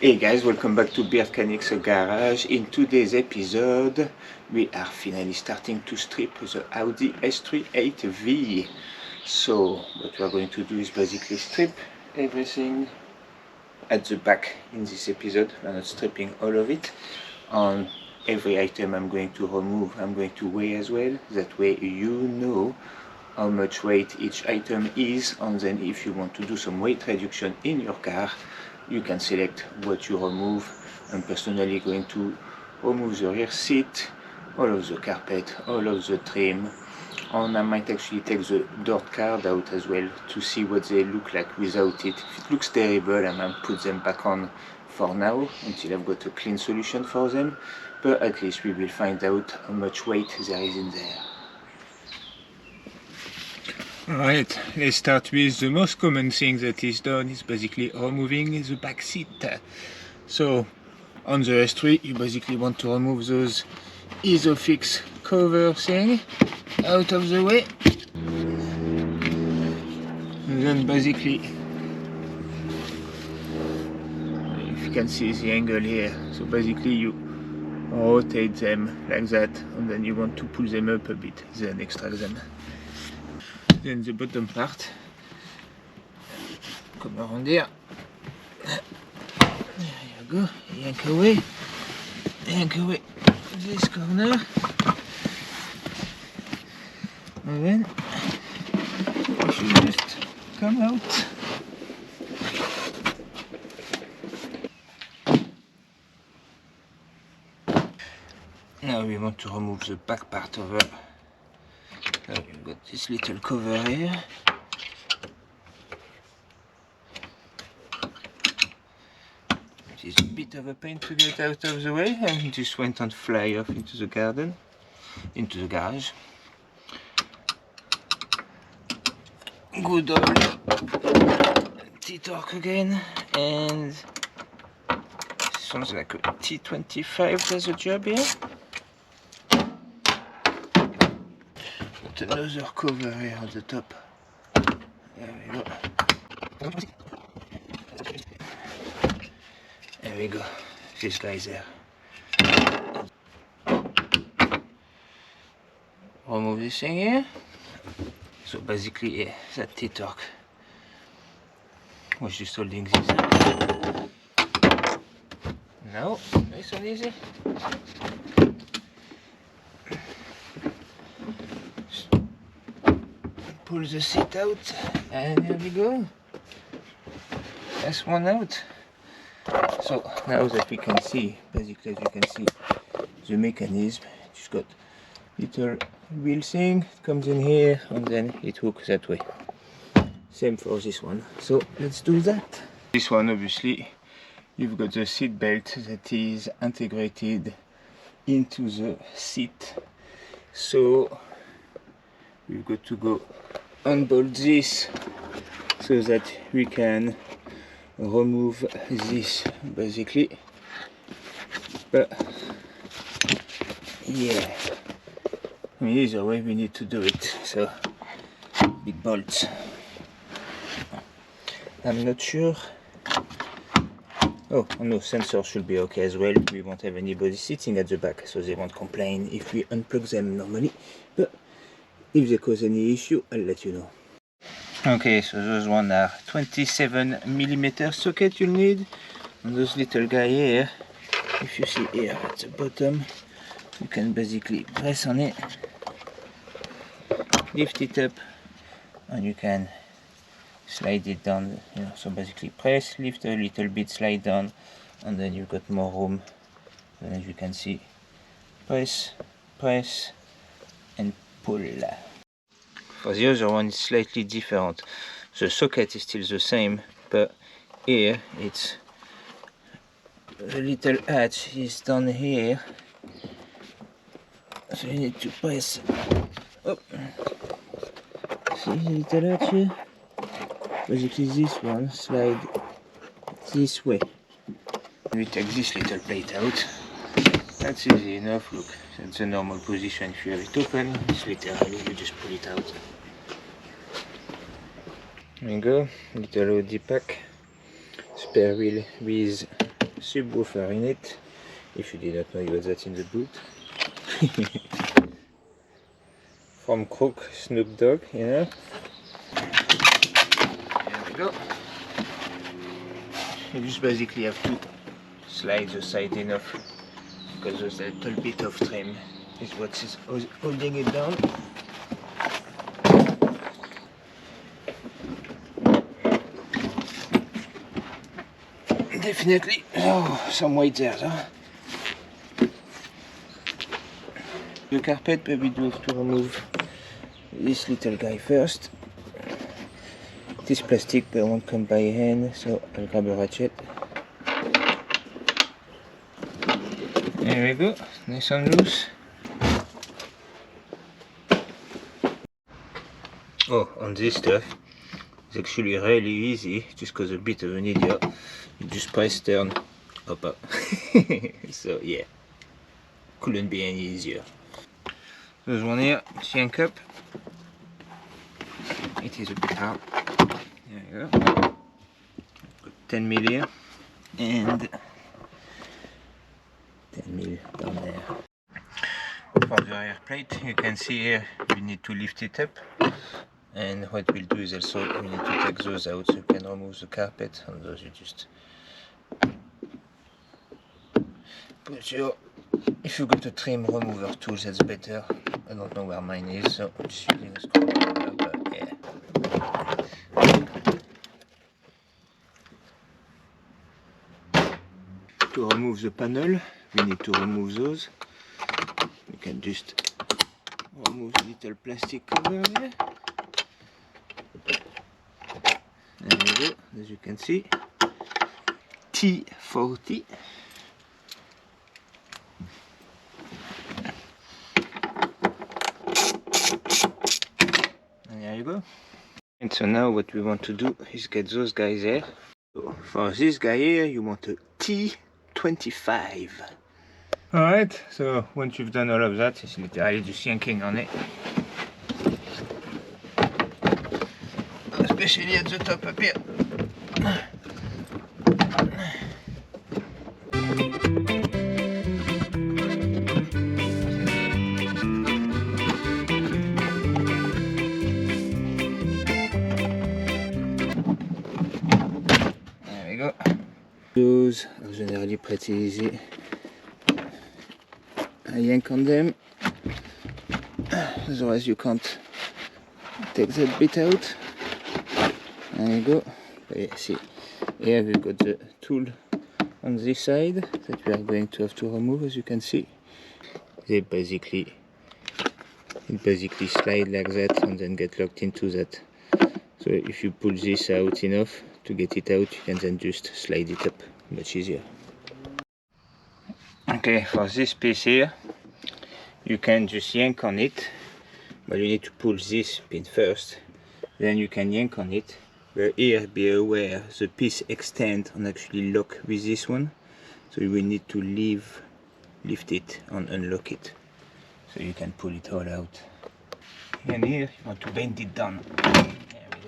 Hey guys, welcome back to Beardchanics garage. In today's episode we are finally starting to strip the Audi S3 8V. So what we are going to do is basically strip everything at the back in this episode. We are not stripping all of it. On every item I'm going to remove, I'm going to weigh as well. That way you know how much weight each item is, and then if you want to do some weight reduction in your car, you can select what you remove. I'm personally going to remove the rear seat, all of the carpet, all of the trim, and I might actually take the dirt card out as well to see what they look like without it. If it looks terrible, I might put them back on for now until I've got a clean solution for them, but at least we will find out how much weight there is in there. Alright, let's start with the most common thing that is done is basically removing the back seat. So on the S3 you basically want to remove those Isofix cover thing out of the way, and then basically, if you can see the angle here, so basically you rotate them like that, and then you want to pull them up a bit, then extract them. Then the bottom part, come around here, there you go, yank away this corner, and then it should just come out. Now we want to remove the back part of her. So you've got this little cover here. It is a bit of a pain to get out of the way, and it just went and fly off into the garden, into the garage. Good old T-torque again, and sounds like a T25 does the job here. Another cover here at the top. There we go. There we go. This guy's there. Remove this thing here. So basically, yeah, that T-torque was just holding this. No, nice and easy. Pull the seat out, and here we go. That's one out. So now that we can see, basically as you can see, the mechanism, just got little wheel thing, it comes in here and then it hooks that way. Same for this one. So let's do that. This one, obviously, you've got the seat belt that is integrated into the seat. So we've got to go unbolt this so that we can remove this basically, but yeah, I mean either way we need to do it. So big bolts. I'm not sure. Oh no, sensors should be okay as well. We won't have anybody sitting at the back, so they won't complain if we unplug them normally, but if they cause any issue, I'll let you know. Okay, so those one are 27mm socket you'll need. And this little guy here, if you see here at the bottom, you can basically press on it, lift it up, and you can slide it down. You know, so basically press, lift a little bit, slide down, and then you've got more room. And as you can see, press, and pull. For the other one, it's slightly different. The socket is still the same, but here it's a little hatch is down here, so you need to press up. See the little hatch here? Basically this one slide this way. We take this little plate out. That's easy enough. Look, that's a normal position. If you have it open, it's literally you just pull it out. There you go, little Audi pack, spare wheel with subwoofer in it. If you did not know, you had that in the boot. From Crook, Snoop Dogg, you know. There we go. You just basically have to slide the side enough, because there's a little bit of trim is what is holding it down. Definitely, oh, some weight there, huh? The carpet, but we do have to remove this little guy first. It is plastic, but it won't come by hand, so I'll grab a ratchet. There we go, nice and loose. Oh, on this stuff, it's actually really easy, just because a bit of an idiot. You just press turn, up. So yeah, couldn't be any easier. There's one here, yank up. It is a bit hard. There you go. 10 mil here and 10 mil down there. For the rear plate, you can see here we need to lift it up, and what we'll do is also we need to take those out so you can remove the carpet, and those you just put your, if you got a trim remover tool, that's better. I don't know where mine is, so I'm just using a screwdriver, but yeah. To remove the panel, we need to remove those. You can just remove the little plastic cover there. There we go, as you can see. T40. And there you go. And so now what we want to do is get those guys there. So for this guy here, you want a T25. Alright, so once you've done all of that, it's literally just yanking on it. Especially at the top up here. There we go. Those are generally pretty easy. I yank on them, otherwise you can't take that bit out. There you go. But yeah, see, here we've got the tool on this side that we are going to have to remove, as you can see. It basically slide like that and then get locked into that. So if you pull this out enough to get it out, you can then just slide it up, much easier. Okay, for this piece here, you can just yank on it, but you need to pull this pin first, then you can yank on it. But here, be aware, the piece extends and actually lock with this one, so you will need to lift it and unlock it, so you can pull it all out. And here, you want to bend it down. There we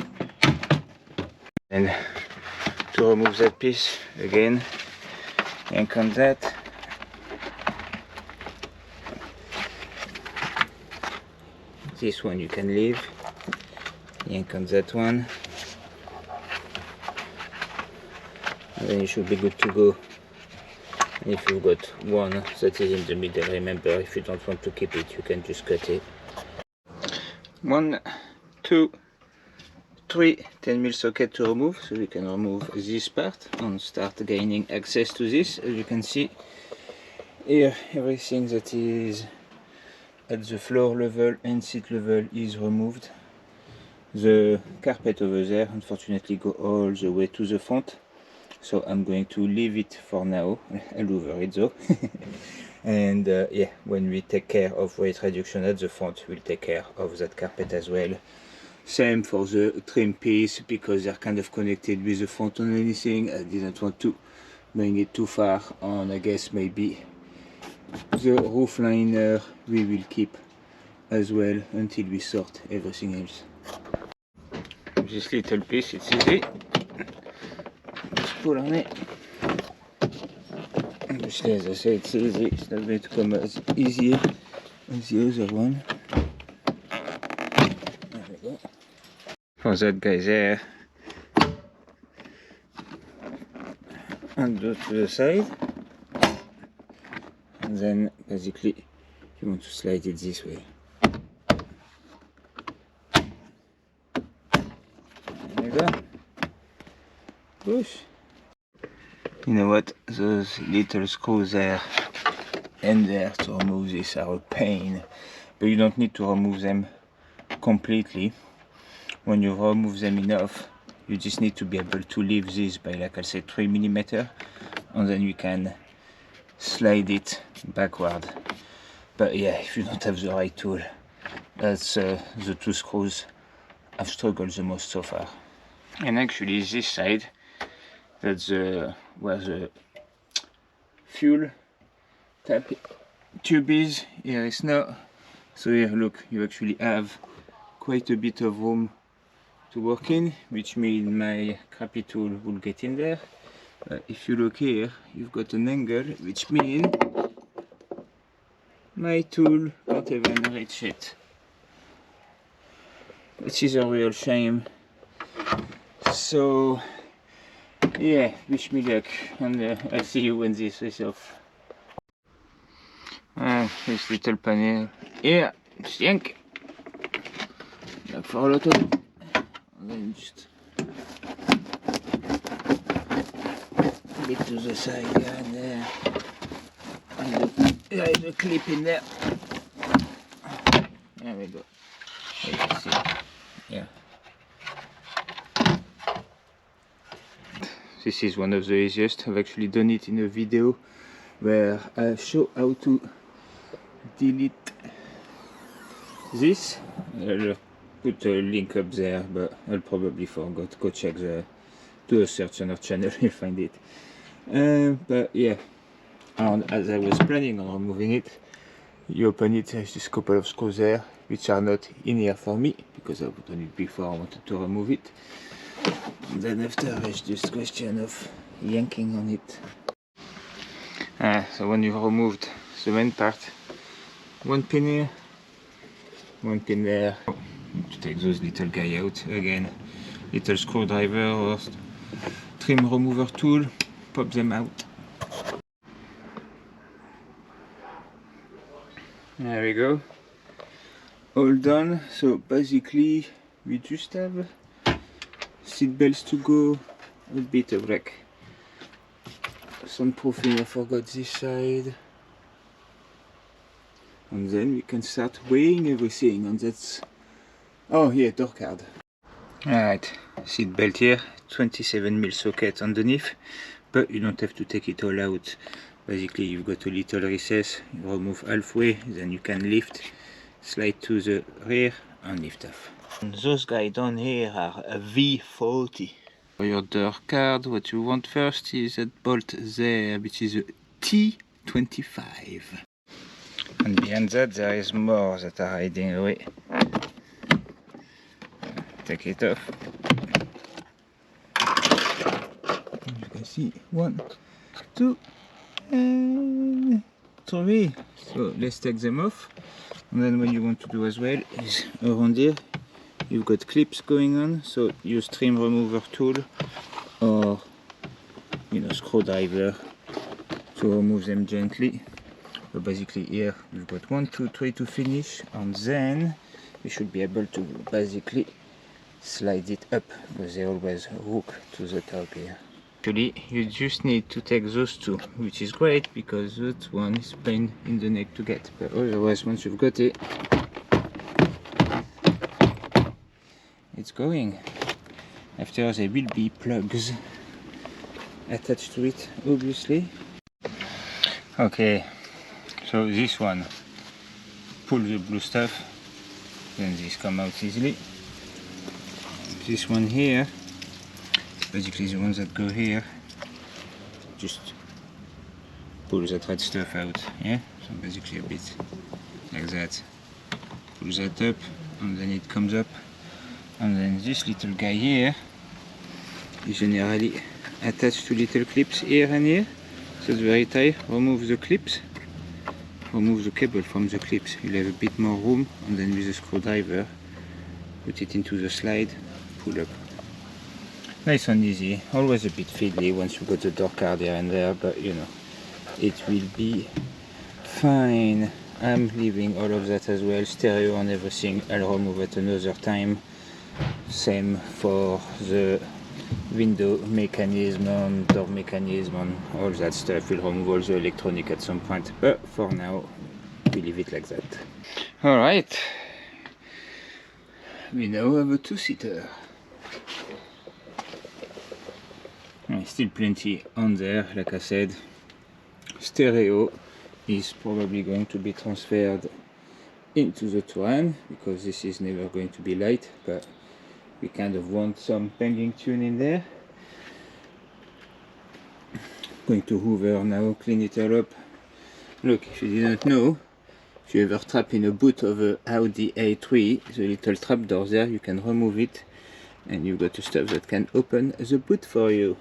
go. And to remove that piece, again, yank on that. This one you can leave. Yank on that one. And then you should be good to go. And if you've got one that is in the middle, remember, if you don't want to keep it, you can just cut it. 1, 2, 3 10mm socket to remove, so we can remove this part and start gaining access to this. As you can see here, everything that is at the floor level and seat level is removed. The carpet over there unfortunately go all the way to the front, so I'm going to leave it for now. I'll over it though. And yeah, when we take care of weight reduction at the front, we'll take care of that carpet as well. Same for the trim piece, because they're kind of connected with the front and anything. I didn't want to bring it too far, and I guess maybe the roof liner we will keep as well until we sort everything else. This little piece, it's easy. Just pull on it. Obviously, as I said, it's easy. It's not going to come as easy as the other one. There we go. For that guy there, and go to the side, and then basically you want to slide it this way. There you go. Push. You know what? Those little screws there and there to remove this are a pain, but you don't need to remove them completely. When you remove them enough, you just need to be able to leave this by, like I said, 3 mm, and then you can slide it backward. But yeah, if you don't have the right tool, that's the 2 screws I've struggled the most so far. And actually this side, that's where the fuel tap tube is. Here it's not. So here, look, you actually have quite a bit of room to work in, which means my crappy tool will get in there. But if you look here, you've got an angle, which means my tool can't even reach it, which is a real shame. So yeah, wish me luck, and I'll see you when this is off. This little panel here, yank, like for a lot of it, and then just a bit to the side here and there, and there is a clip in there. There we go. You can see, yeah. This is one of the easiest. I've actually done it in a video where I show how to delete this. I'll put a link up there, but I'll probably forgot. Go check do a search on our channel, you'll find it. But yeah, and as I was planning on removing it, you open it, there's just a couple of screws there, which are not in here for me, because I've done it before, I wanted to remove it. And then after it's just a question of yanking on it. So when you've removed the main part, one pin here, one pin there. To take those little guy out, again, little screwdriver or trim remover tool, pop them out. There we go, all done. So basically we just have seat belts to go, a bit of like soundproofing. I forgot this side, and then we can start weighing everything. And that's, oh yeah, door card. Alright, seat belt here, 27mm socket underneath, but you don't have to take it all out. Basically you've got a little recess, you remove halfway, then you can lift, slide to the rear and lift off. And those guys down here are a V40. For your door card, what you want first is that bolt there, which is a T25. And behind that there is more that are hiding away. Take it off. As you can see, 1, 2, and 3. So let's take them off. And then what you want to do as well is around here you've got clips going on, so use trim remover tool or screwdriver to remove them gently. So basically here you've got 1, 2, 3 to finish, and then you should be able to basically slide it up, because they always hook to the top here. Actually you just need to take those two, which is great because that one is pain in the neck to get, but otherwise once you've got it, it's going. After there will be plugs attached to it, obviously. Okay, so this one, pull the blue stuff, then this come out easily. This one here, basically the ones that go here, just pull that red stuff out, yeah? So basically a bit like that. Pull that up, and then it comes up. And then this little guy here is generally attached to little clips here and here, so it's very tight. Remove the clips, remove the cable from the clips, you'll have a bit more room, and then with a screwdriver put it into the slide, pull up. Nice and easy, always a bit fiddly once you got the door card here and there, but you know, it will be fine. I'm leaving all of that as well, stereo and everything, I'll remove at another time. Same for the window mechanism and door mechanism and all that stuff. We'll remove all the electronic at some point, but for now we leave it like that. Alright, we now have a two-seater. Still plenty on there, like I said. Stereo is probably going to be transferred into the Touran because this is never going to be light, but we kind of want some banging tune in there. Going to hoover now, clean it all up. Look, if you didn't know, if you ever trap in a boot of a Audi A3, the little trap door there, you can remove it and you've got a stuff that can open the boot for you.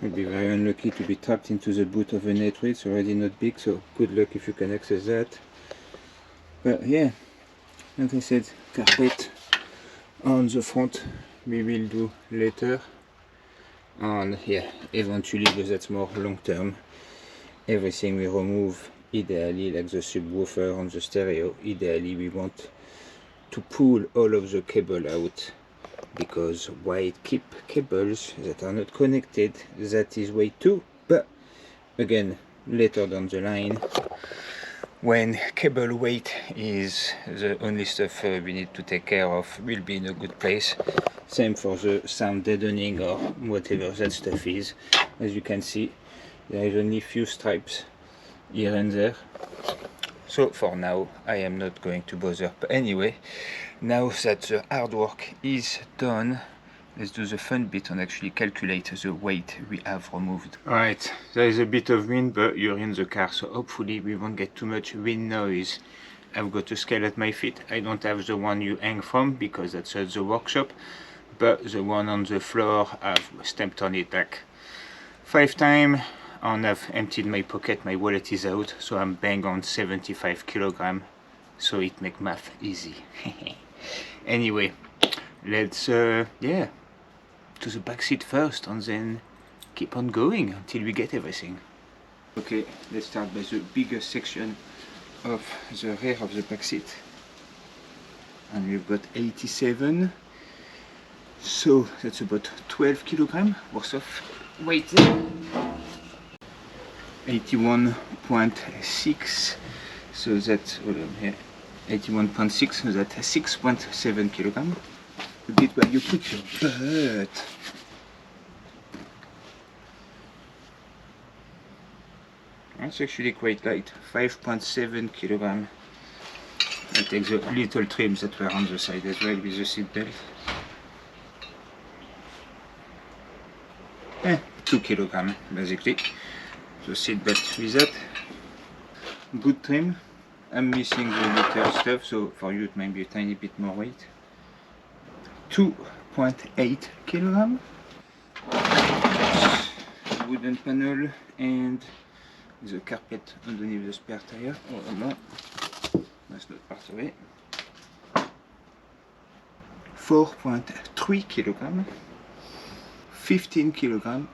You'll be very unlucky to be trapped into the boot of an A3, it's already not big, so good luck if you can access that. But yeah, like I said, carpet on the front we will do later. And yeah, eventually, because that's more long term, everything we remove, ideally like the subwoofer and the stereo, ideally we want to pull all of the cable out, because why keep cables that are not connected? That is way too. But again, later down the line, when cable weight is the only stuff we need to take care of, we'll be in a good place. Same for the sound deadening or whatever that stuff is. As you can see, there is only few stripes here and there, so for now I am not going to bother. But anyway, now that the hard work is done, let's do the fun bit and actually calculate the weight we have removed. Alright, there is a bit of wind, but you're in the car, so hopefully we won't get too much wind noise. I've got a scale at my feet. I don't have the one you hang from because that's at the workshop, but the one on the floor I've stamped on it like 5 times, and I've emptied my pocket, my wallet is out, so I'm bang on 75 kilograms, so it make math easy. Anyway, let's yeah, to the back seat first and then keep on going until we get everything. Okay, let's start by the biggest section of the rear of the back seat, and we've got 87, so that's about 12 kilograms worth of weight there. 81.6, so that's 81.6, so that's 6.7 kilograms. A bit where you put your butt. That's actually quite light, 5.7 kilograms. I'll take the little trims that were on the side as well with the seat belt. 2 kilograms basically. So seat belt with that. Good trim. I'm missing the little stuff, so for you it might be a tiny bit more weight. 2.8 kilograms. Wooden panel and the carpet underneath the spare tire. Oh no, that's not part of it. 4.3 kilograms. 15 kilograms.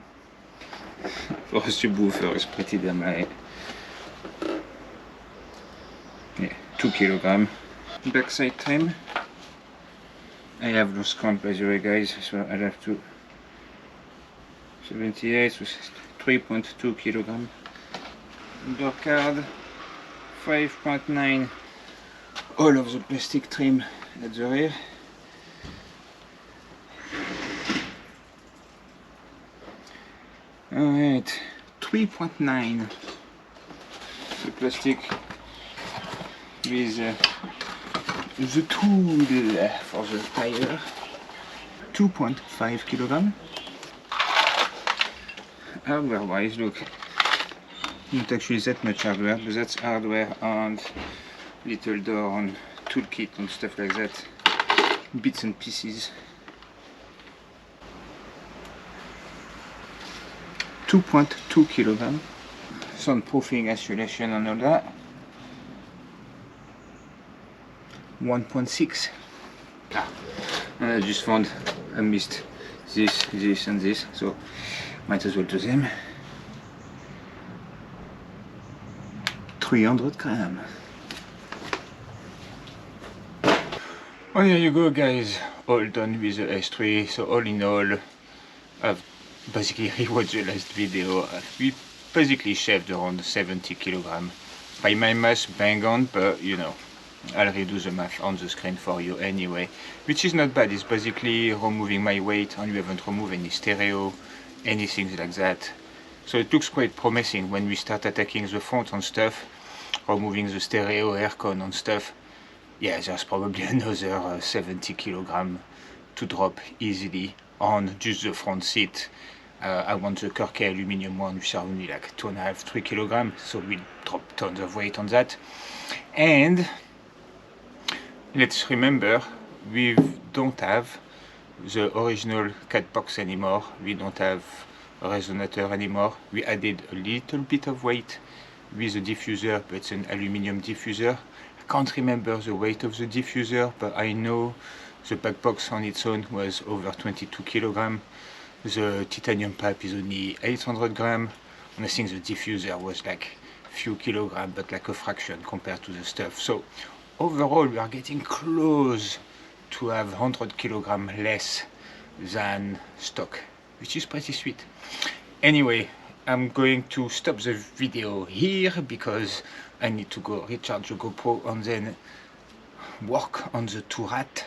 For a subwoofer is pretty damn high. Yeah, 2 kilograms. Backside trim. I have loose count by the way guys, so I'll have to 78, so 3.2 kilograms. Door card 5.9. All of the plastic trim at the rear. Alright, 3.9. The plastic with the tool for the tire. 2.5 kilograms. Hardware wise, look, not actually that much hardware, but that's hardware and little door and toolkit and stuff like that, bits and pieces. 2.2 kilogram. Soundproofing, isolation and all that. 1.6. And I just found I missed this and this, so might as well do them. 300 grams. And here you go, guys, all done with the S3. So all in all, I've basically rewatched the last video. We basically shaved around 70 kilogram. By my math, bang on, but you know, I'll redo the math on the screen for you anyway, which is not bad. It's basically removing my weight, and we haven't removed any stereo, anything like that. So it looks quite promising when we start attacking the front and stuff, removing the stereo, aircon and stuff. Yeah, there's probably another 70 kilogram to drop easily on just the front seat. I want the Kirkey aluminium one, which are only like 2.5–3 kilograms, so we'll drop tons of weight on that. And let's remember, we don't have the original cat box anymore. We don't have a resonator anymore. We added a little bit of weight with the diffuser, but it's an aluminium diffuser. I can't remember the weight of the diffuser, but I know the back box on its own was over 22 kilograms. The titanium pipe is only 800 grams, and I think the diffuser was like a few kilograms, but like a fraction compared to the stuff. So overall, we are getting close to have 100 kilograms less than stock, which is pretty sweet. Anyway, I'm going to stop the video here because I need to go recharge the GoPro and then work on the Tourat.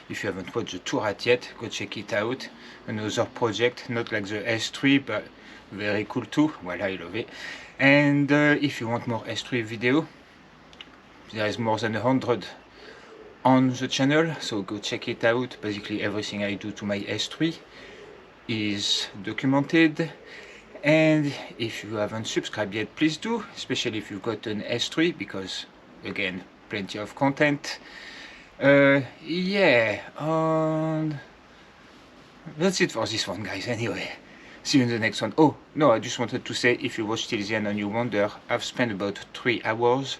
If you haven't watched the Tourat yet, go check it out. Another project, not like the S3, but very cool too. Well, I love it. And if you want more S3 video, there is more than 100 on the channel, so go check it out. Basically everything I do to my S3 is documented. And if you haven't subscribed yet, please do, especially if you've got an S3, because again, plenty of content. Yeah, that's it for this one, guys. Anyway, see you in the next one. Oh no, I just wanted to say, if you watch till the end and you wonder, I've spent about 3 hours.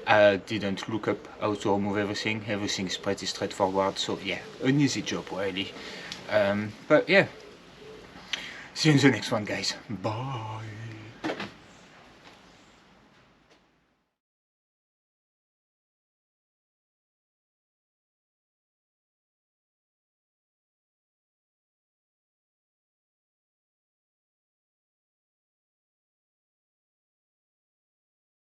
I didn't look up how to remove everything. Everything is pretty straightforward, so yeah, an easy job really. But yeah, see you in the next one, guys. Bye.